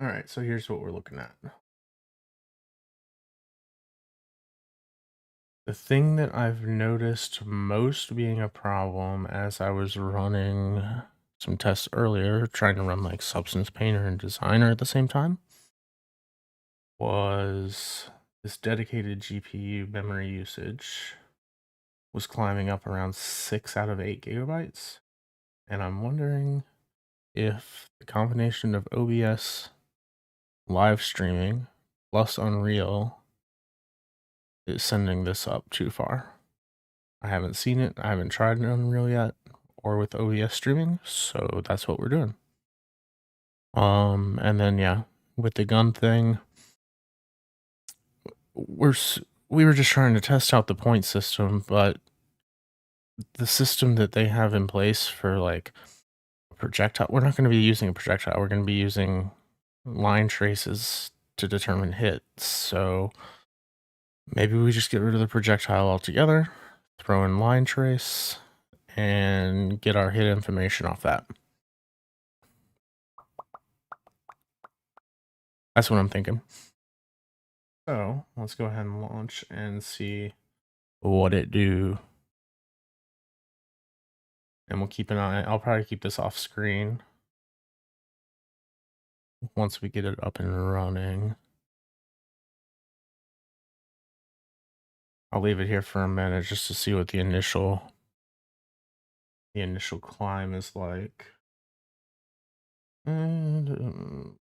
All right, so here's what we're looking at. The thing that I've noticed most being a problem as I was running some tests earlier, trying to run like Substance Painter and Designer at the same time, was this dedicated GPU memory usage was climbing up around 6 out of 8 gigabytes. And I'm wondering if the combination of OBS live streaming plus Unreal is sending this up too far. I haven't seen it. I haven't tried it on Unreal yet or with OBS streaming, so that's what we're doing. And then yeah, with the gun thing, we were just trying to test out the point system, but the system that they have in place for like a projectile, we're not going to be using a projectile. We're going to be using line traces to determine hits. So maybe we just get rid of the projectile altogether, throw in line trace, and get our hit information off that. That's what I'm thinking. So let's go ahead and launch and see what it do. And we'll keep an eye. I'll probably keep this off screen once we get it up and running. I'll leave it here for a minute just to see what the initial climb is like. And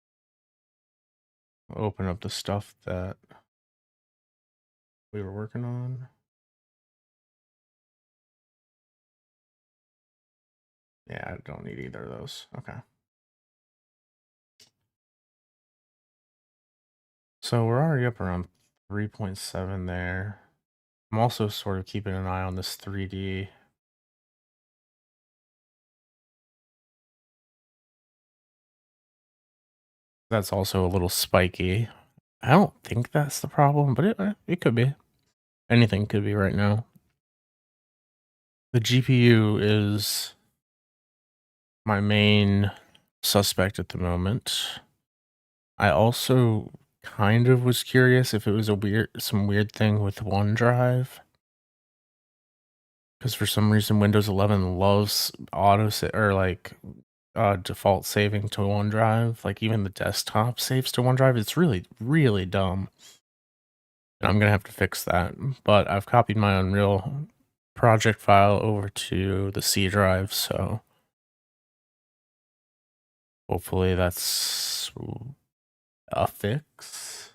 open up the stuff that we were working on. Yeah, I don't need either of those. Okay. So we're already up around 3.7 there. I'm also sort of keeping an eye on this 3D. That's also a little spiky. I don't think that's the problem, but it could be. Anything could be right now. The GPU is my main suspect at the moment. I also kind of was curious if it was some weird thing with OneDrive. Because for some reason Windows 11 loves default saving to OneDrive. Like even the desktop saves to OneDrive. It's really, really dumb. And I'm gonna have to fix that. But I've copied my Unreal project file over to the C drive, so hopefully that's a fix.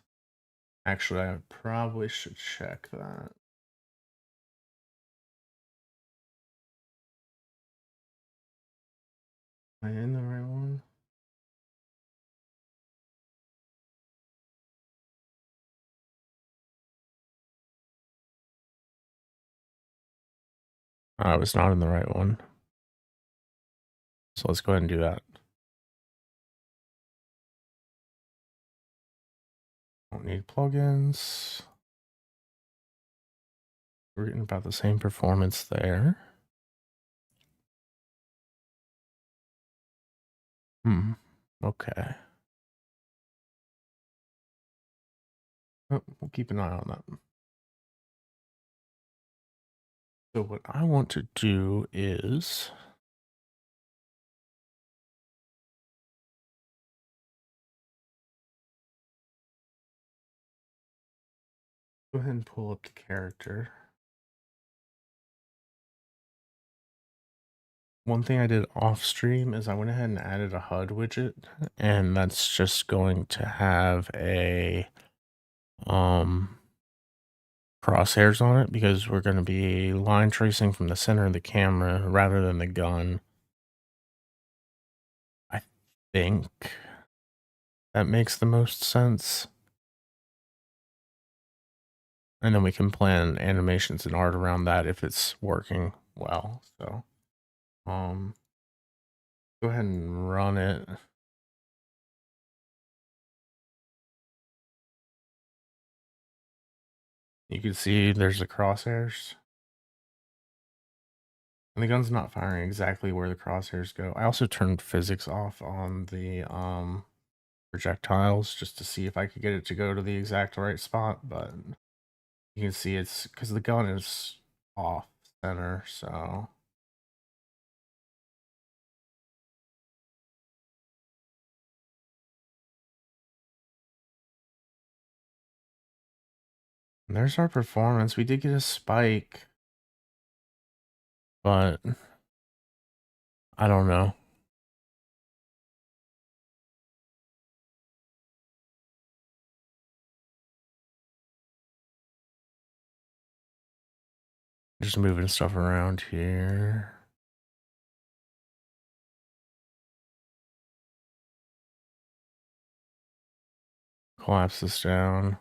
Actually, I probably should check that. Am I in the right one? I was not in the right one. So let's go ahead and do that. Don't need plugins. We're getting about the same performance there. Okay. Oh, we'll keep an eye on that. So what I want to do is go ahead and pull up the character. One thing I did off stream is I went ahead and added a HUD widget, and that's just going to have a crosshairs on it because we're going to be line tracing from the center of the camera rather than the gun. I think that makes the most sense. And then we can plan animations and art around that if it's working well. So go ahead and run it. You can see there's the crosshairs. And the gun's not firing exactly where the crosshairs go. I also turned physics off on the projectiles just to see if I could get it to go to the exact right spot, but you can see it's because the gun is off center, so. And there's our performance. We did get a spike, but I don't know. Just moving stuff around here. Collapse this down.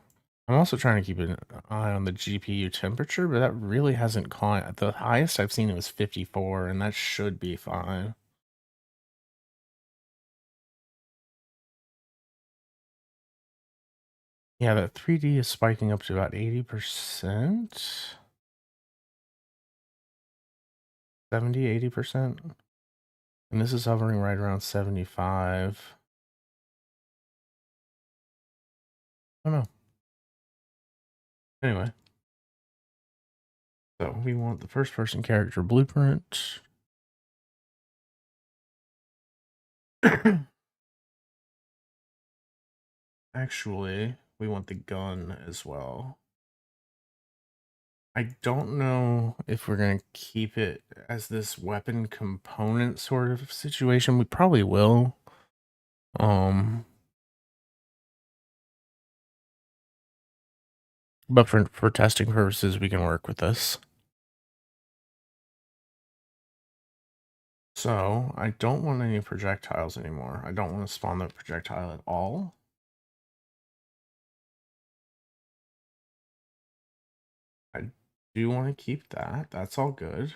I'm also trying to keep an eye on the GPU temperature, but that really hasn't climbed. The highest I've seen it was 54, and that should be fine. Yeah, that 3D is spiking up to about 80%. 70, 80%. And this is hovering right around 75. I don't know. Anyway. So we want the first person character blueprint. Actually, we want the gun as well. I don't know if we're going to keep it as this weapon component sort of situation. We probably will. But for testing purposes, we can work with this. So I don't want any projectiles anymore. I don't want to spawn that projectile at all. I do want to keep that. That's all good.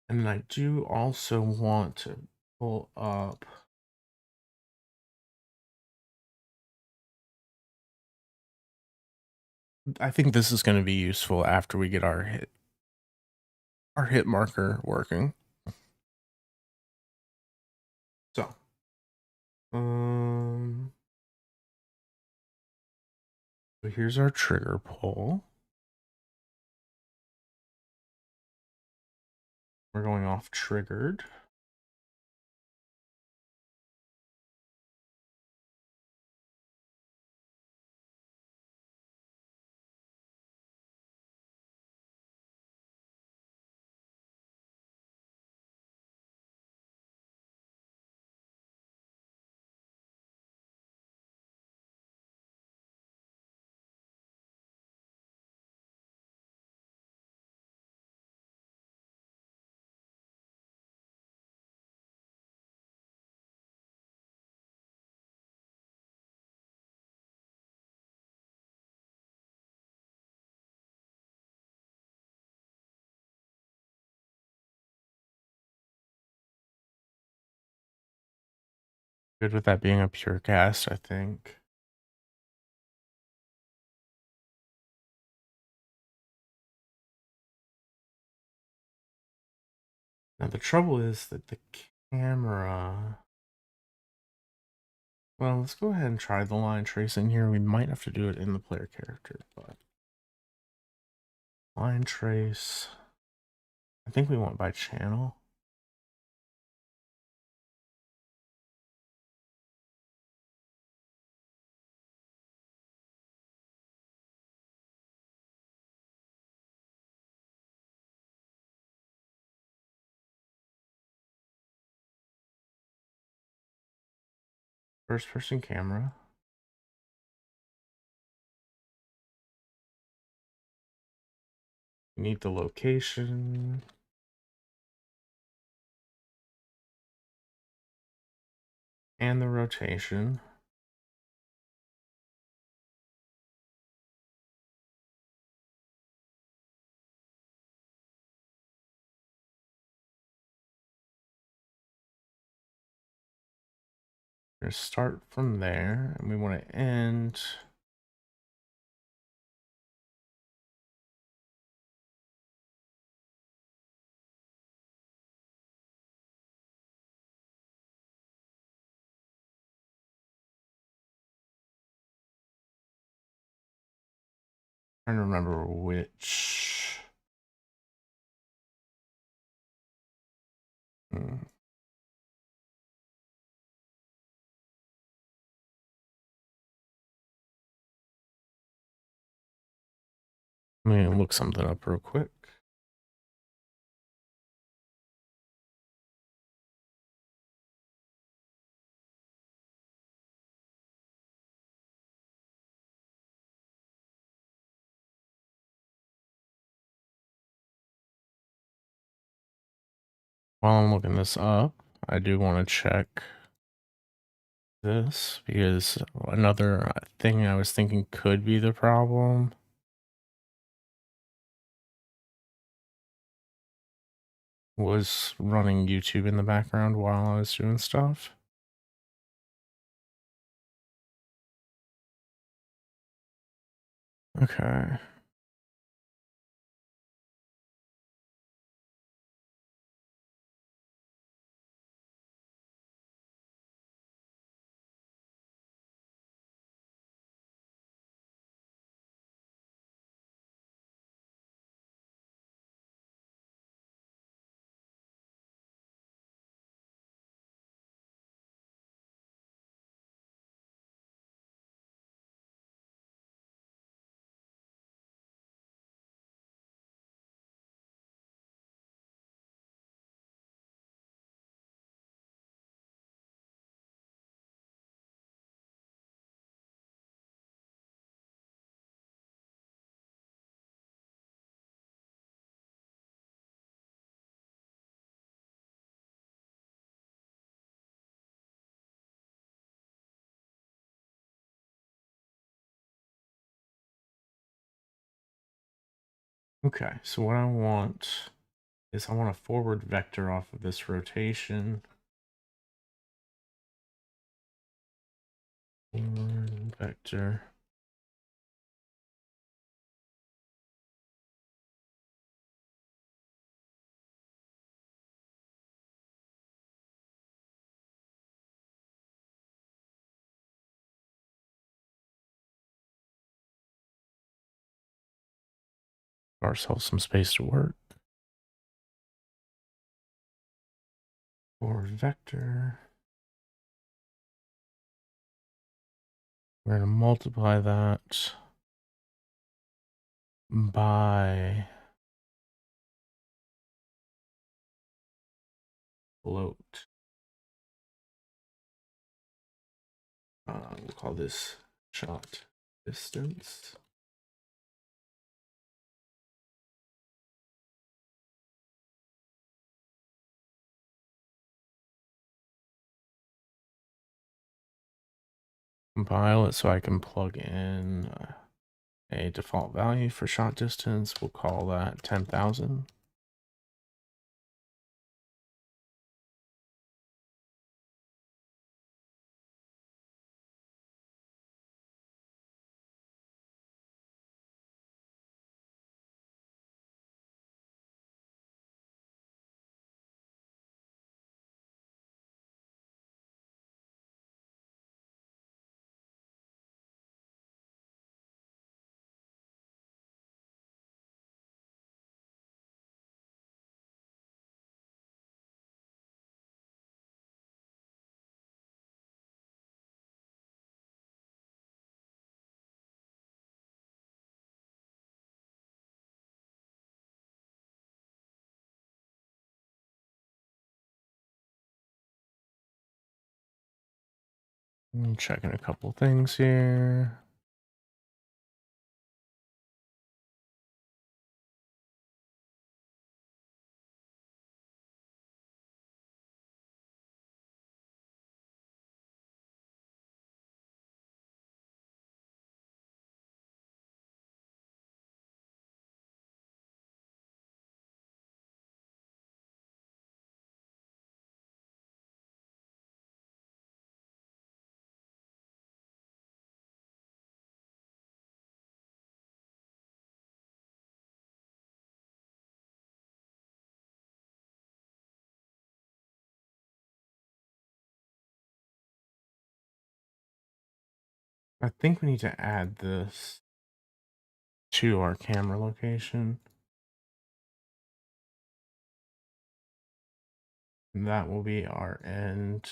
And I do also want to pull up. I think this is going to be useful after we get our hit marker working. So, so here's our trigger pull. We're going off triggered. Good with that being a pure cast, I think. Now the trouble is that the camera. Well, let's go ahead and try the line tracing here. We might have to do it in the player character, but line trace. I think we want by channel. First person camera. We need the location. And the rotation. We're going to start from there, and we want to end. Trying to remember which. Hmm. Let me look something up real quick. While I'm looking this up, I do want to check this because another thing I was thinking could be the problem was running YouTube in the background while I was doing stuff. Okay. Okay, so what I want is I want a forward vector off of this rotation. Forward vector. Give ourselves some space to work. Forward vector. We're going to multiply that by float. We'll call this shot distance. Compile it so I can plug in a default value for shot distance. We'll call that 10,000. I'm checking a couple things here. I think we need to add this to our camera location. And that will be our end.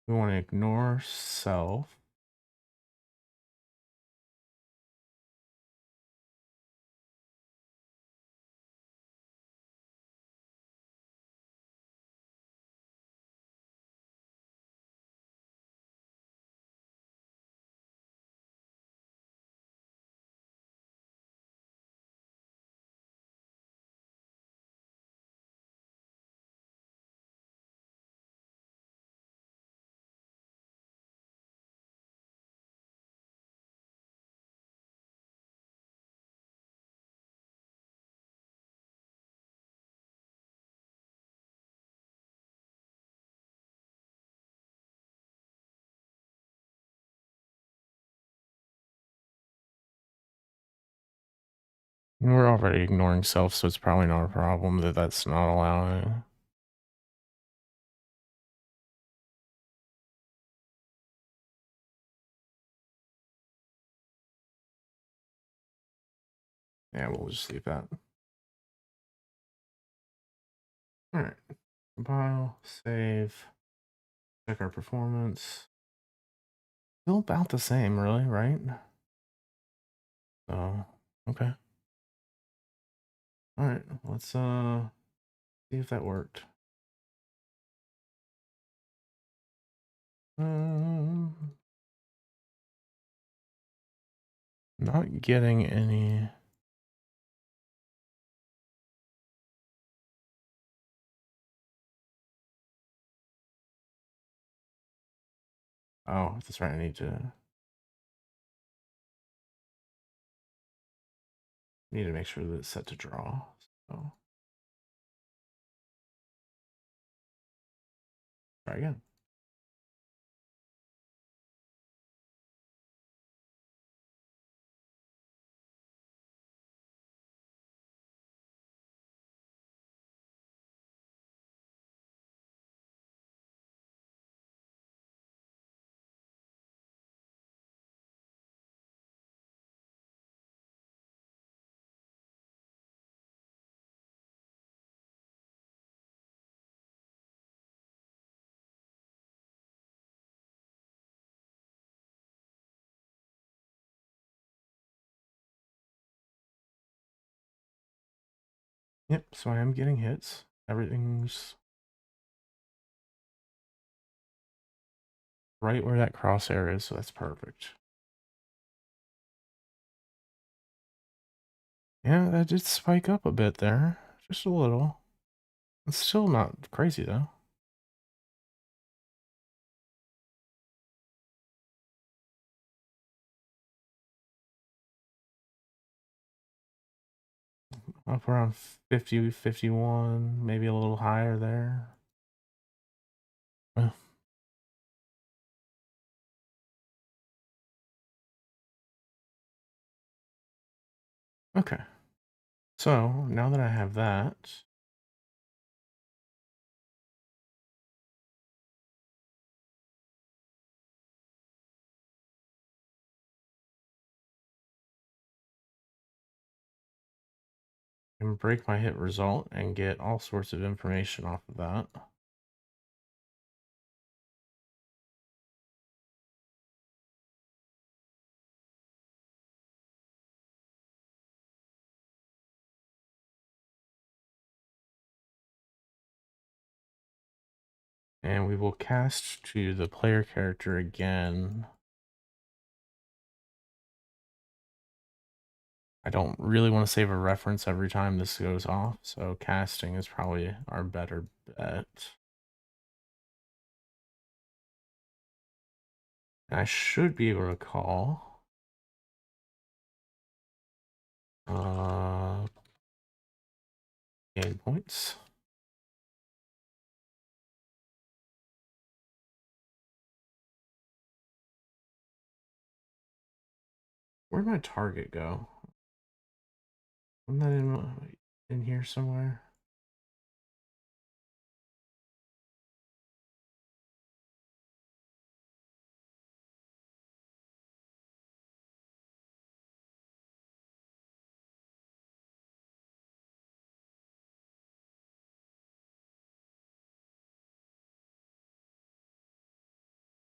We want to ignore self. We're already ignoring self, so it's probably not a problem that that's not allowing. Yeah, we'll just leave that. All right, compile, save, check our performance. Still about the same, really, right? So, okay. All right, let's see if that worked. Not getting any. Oh, that's right. I need to make sure that it's set to draw. So try again. Yep. So I am getting hits. Everything's right where that crosshair is, so that's perfect. Yeah, that did spike up a bit there, just a little. It's still not crazy though. Up around 50, 51, maybe a little higher there. Well, okay. So now that I have that, I can break my hit result and get all sorts of information off of that. And we will cast to the player character again. I don't really want to save a reference every time this goes off, so casting is probably our better bet. And I should be able to call. Gain points. Where'd my target go? Wasn't that in here somewhere?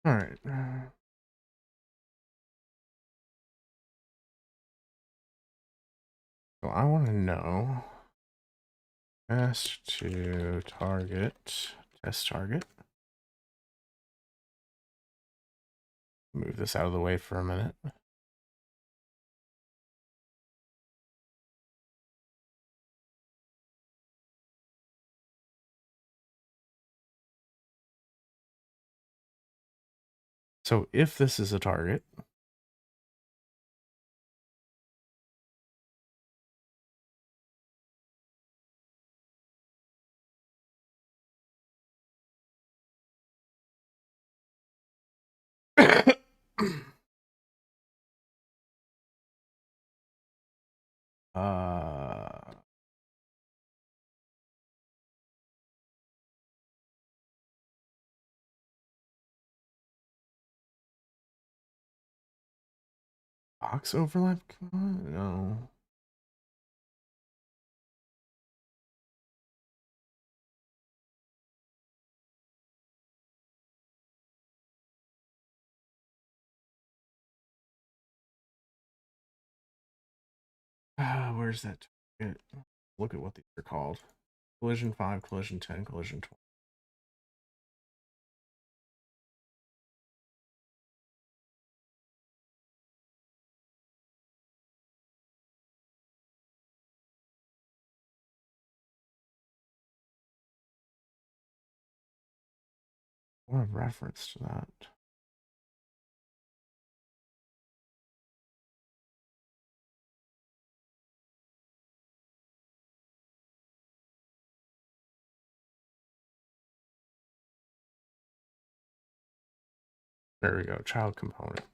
All right. So I want to know best to target, test target. Move this out of the way for a minute. So if this is a target, uh, box overlap? No. Where's that target? Look at what these are called. Collision 5, collision 10, collision 20. What a reference to that. There we go, child component.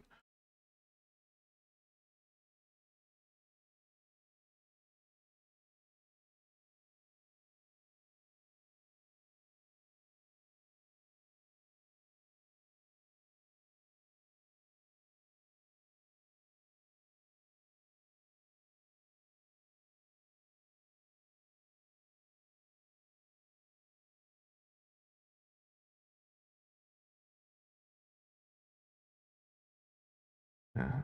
Yeah.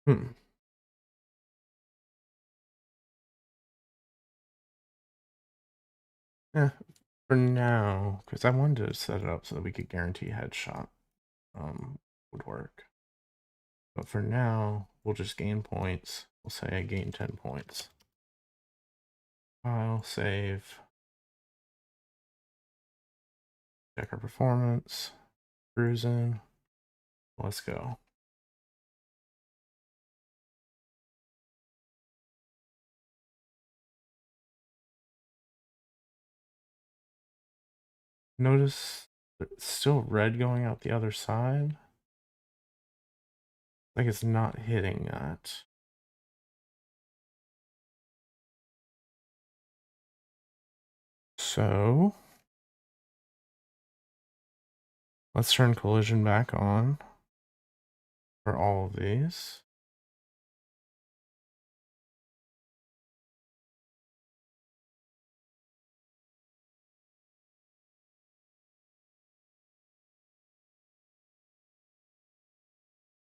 Hmm. Yeah, for now, because I wanted to set it up so that we could guarantee headshot would work. But for now, we'll just gain points. We'll say I gain 10 points. File, save, check our performance, cruising. Let's go. Notice it's still red going out the other side. Like it's not hitting that. So let's turn collision back on for all of these.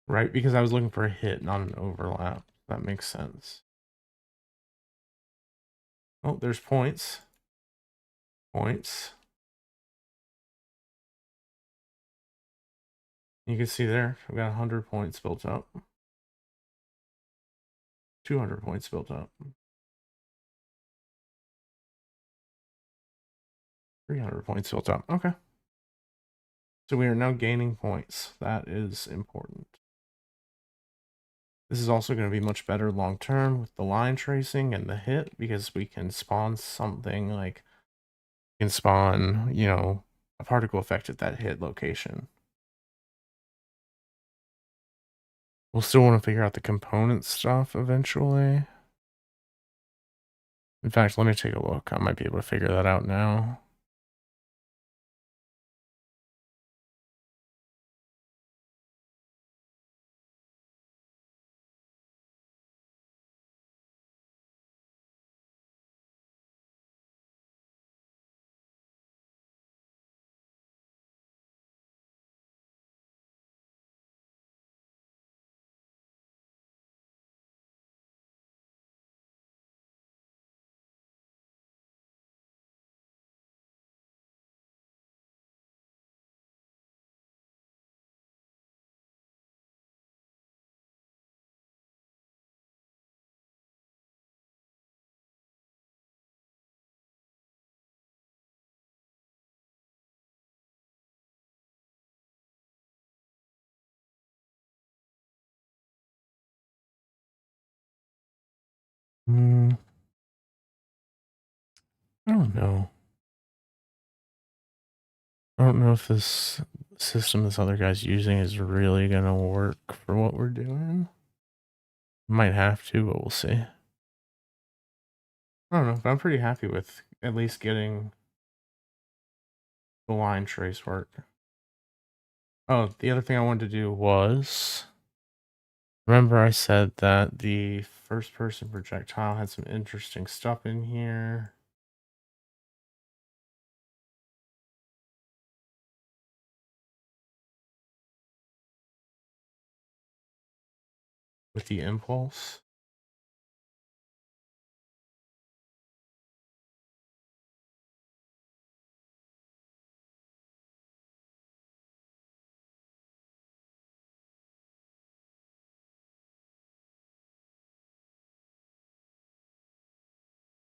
Right, because I was looking for a hit, not an overlap. That makes sense. Oh, there's points. Points. You can see there, I've got 100 points built up. 200 points built up. 300 points built up. Okay. So we are now gaining points. That is important. This is also going to be much better long term with the line tracing and the hit because we can spawn something like, we can spawn, you know, a particle effect at that hit location. We'll still want to figure out the component stuff eventually. In fact, let me take a look. I might be able to figure that out now. Mm, I don't know. I don't know if this system this other guy's using is really gonna work for what we're doing. Might have to, but we'll see. I don't know, but I'm pretty happy with at least getting the line trace work. Oh, the other thing I wanted to do was, remember I said that the first person projectile had some interesting stuff in here. With the impulse.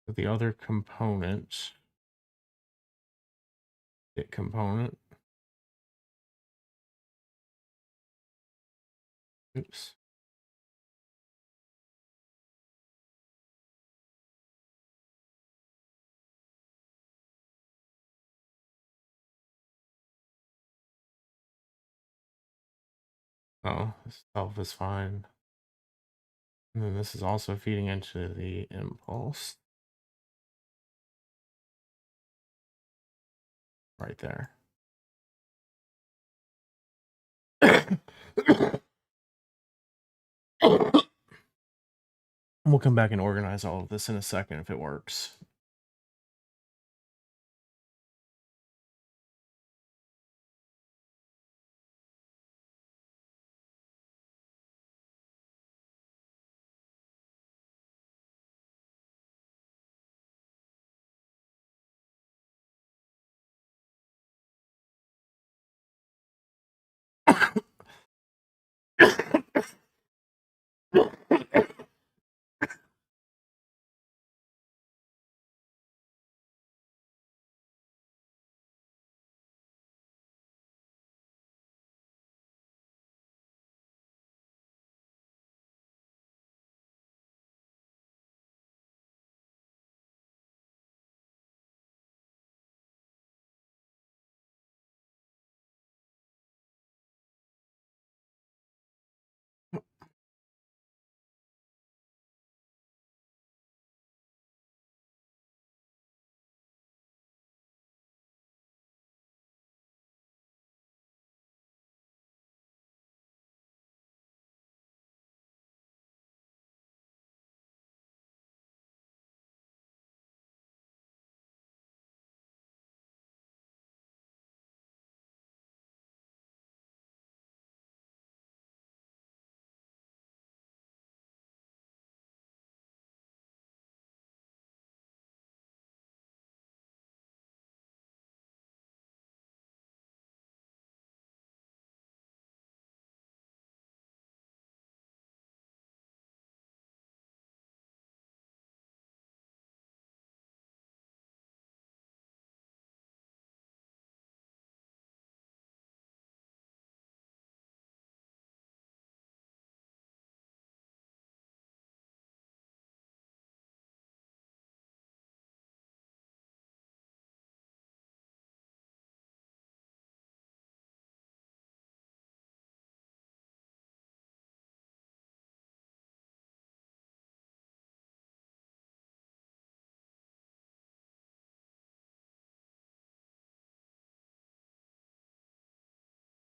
With the other component, it component. Oops. Oh, this self is fine. And then this is also feeding into the impulse. Right there. We'll come back and organize all of this in a second if it works.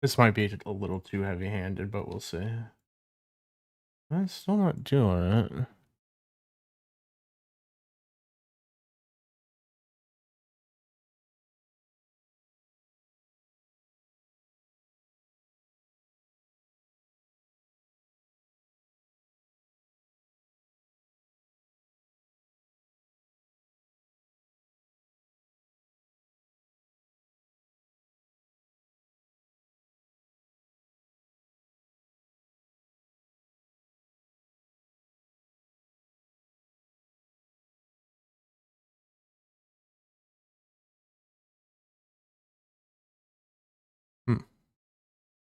This might be a little too heavy-handed, but we'll see. I'm still not doing it. Hmm.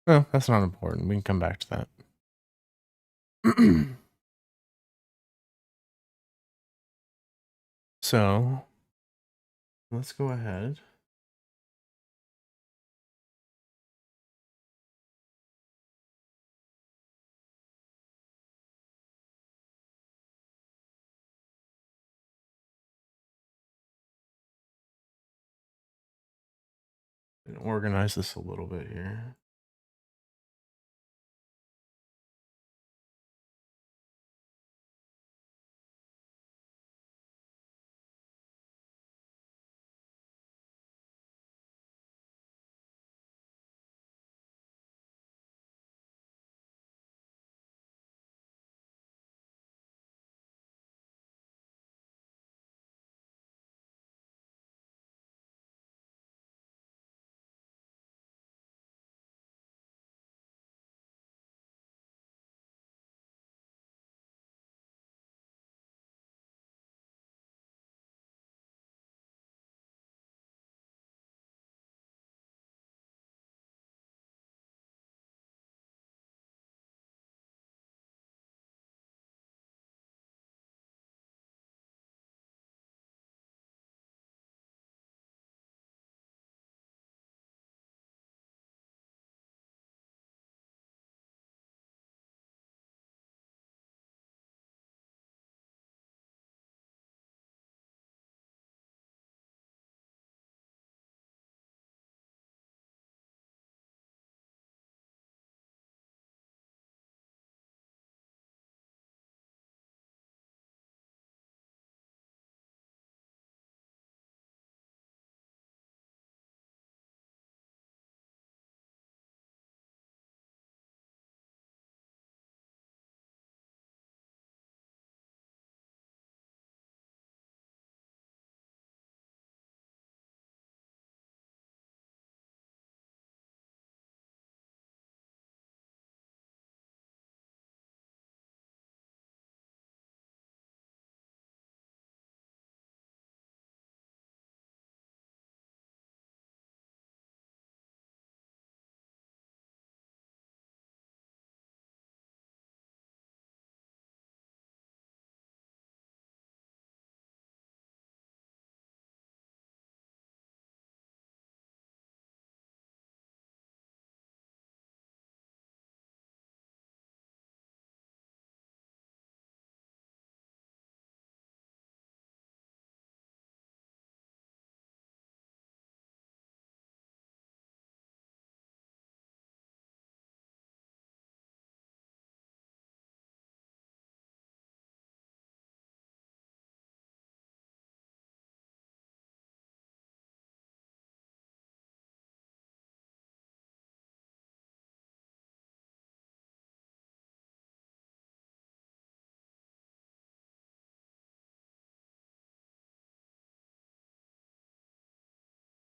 No, that's not important. We can come back to that. So let's go ahead and organize this a little bit here.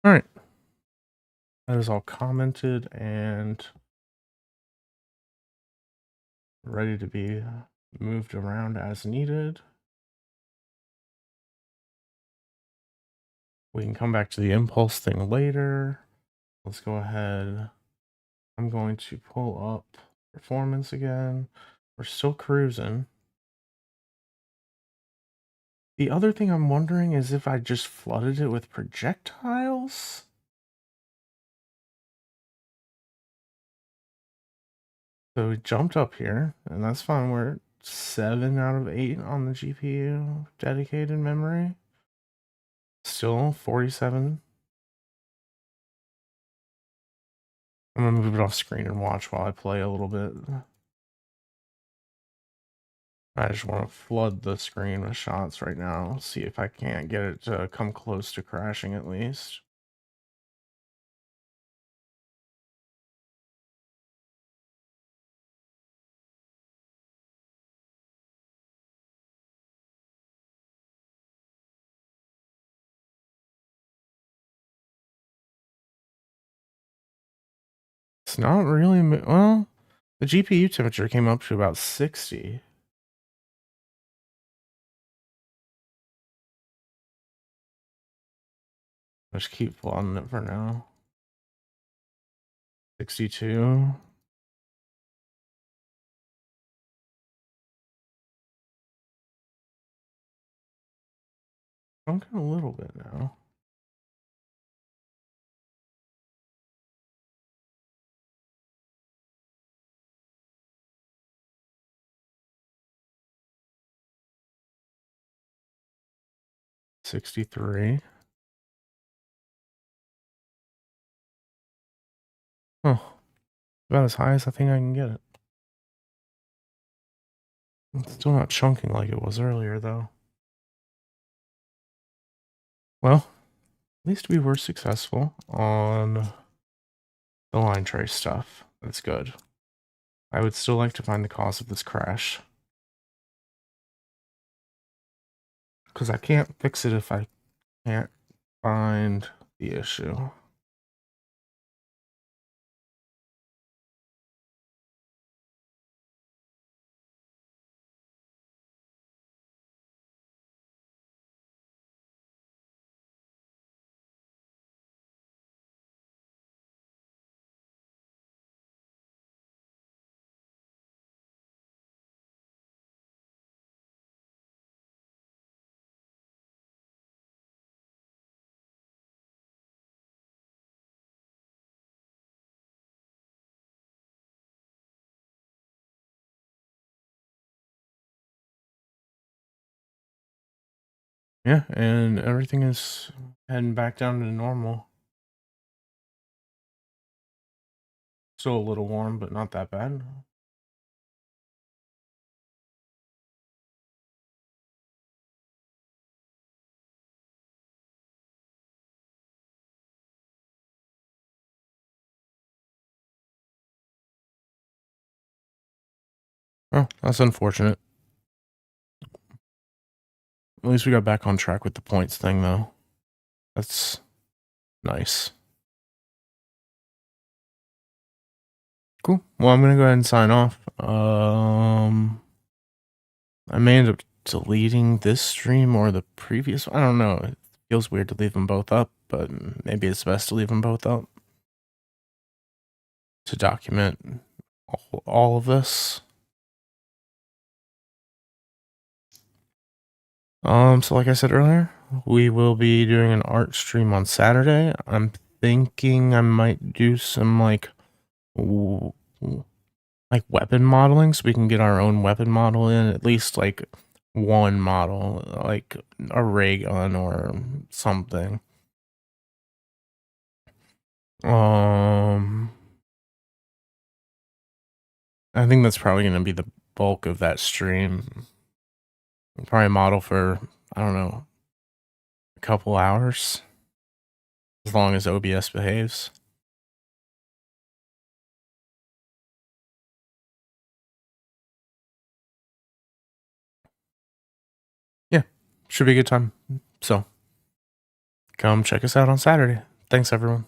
All right. That is all commented and ready to be moved around as needed. We can come back to the impulse thing later. Let's go ahead. I'm going to pull up performance again. We're still cruising. The other thing I'm wondering is if I just flooded it with projectiles. So we jumped up here, and that's fine. We're at 7 out of 8 on the GPU dedicated memory. Still 47. I'm gonna move it off screen and watch while I play a little bit. I just want to flood the screen with shots right now. See if I can't get it to come close to crashing at least. It's not really, well, the GPU temperature came up to about 60. Just keep flooding it for now. 62. Chunking a little bit now. $63. Oh, about as high as I think I can get it. It's still not chunking like it was earlier, though. Well, at least we were successful on the line trace stuff. That's good. I would still like to find the cause of this crash, because I can't fix it if I can't find the issue. Yeah, and everything is heading back down to normal. Still a little warm, but not that bad. Oh, that's unfortunate. At least we got back on track with the points thing, though. That's nice. Cool. Well, I'm gonna go ahead and sign off. I may end up deleting this stream or the previous one. I don't know. It feels weird to leave them both up, but maybe it's best to leave them both up to document all of this. So like I said earlier, we will be doing an art stream on Saturday. I'm thinking I might do some like weapon modeling, so we can get our own weapon model in, at least like one model, like a ray gun or something. I think that's probably going to be the bulk of that stream. Probably model for, I don't know, a couple hours, as long as OBS behaves. Yeah, should be a good time. So, come check us out on Saturday. Thanks, everyone.